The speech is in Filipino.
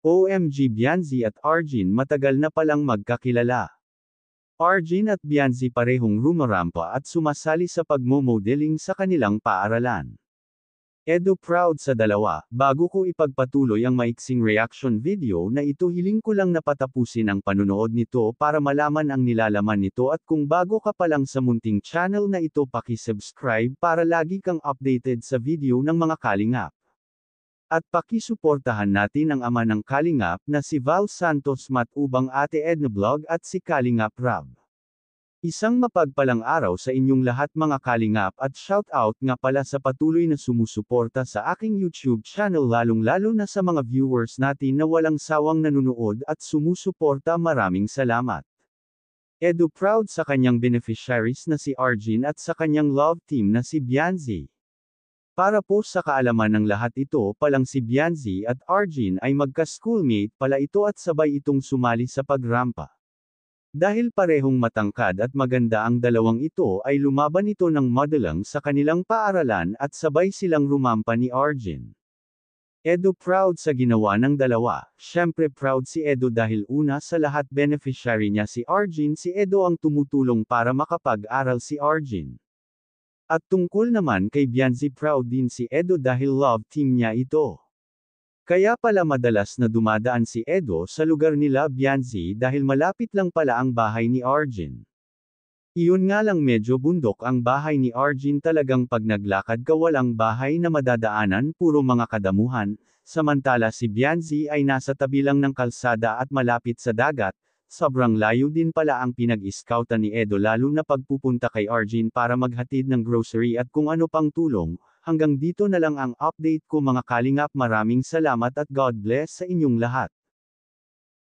OMG Bianzi at Arjin matagal na palang magkakilala. Arjin at Bianzi parehong rumarampa at sumasali sa pagmo-modeling sa kanilang paaralan. Edo proud sa dalawa, bago ko ipagpatuloy ang maiksing reaction video na ito hiling ko lang na patapusin ang panunood nito para malaman ang nilalaman nito at kung bago ka pa lang sa munting channel na ito paki-subscribe para lagi kang updated sa video ng mga kalingap. At pakisuportahan natin ang ama ng kalingap na si Val Santos Matubang Ate Edna Vlog at si Kalingap Rab. Isang mapagpalang araw sa inyong lahat mga kalingap at shoutout nga pala sa patuloy na sumusuporta sa aking YouTube channel lalong-lalo na sa mga viewers natin na walang sawang nanunood at sumusuporta maraming salamat. Edo proud sa kanyang beneficiaries na si Arjin at sa kanyang love team na si Bianzi. Para po sa kaalaman ng lahat ito palang si Bianzi at Arjin ay magka-schoolmate pala ito at sabay itong sumali sa pagrampa. Dahil parehong matangkad at maganda ang dalawang ito ay lumaban ito ng modeling sa kanilang paaralan at sabay silang rumampa ni Arjin. Edo proud sa ginawa ng dalawa, syempre proud si Edo dahil una sa lahat beneficiary niya si Arjin si Edo ang tumutulong para makapag-aral si Arjin. At tungkol naman kay Bianzi proud din si Edo dahil love team niya ito. Kaya pala madalas na dumadaan si Edo sa lugar nila Bianzi dahil malapit lang pala ang bahay ni Arjin. Iyon nga lang medyo bundok ang bahay ni Arjin talagang pag naglakad ka walang bahay na madadaanan puro mga kadamuhan, samantala si Bianzi ay nasa tabi lang ng kalsada at malapit sa dagat, sobrang layo din pala ang pinag-scoutan ni Edo lalo na pagpupunta kay Arjin para maghatid ng grocery at kung ano pang tulong. Hanggang dito na lang ang update ko mga kalingap maraming salamat at God bless sa inyong lahat.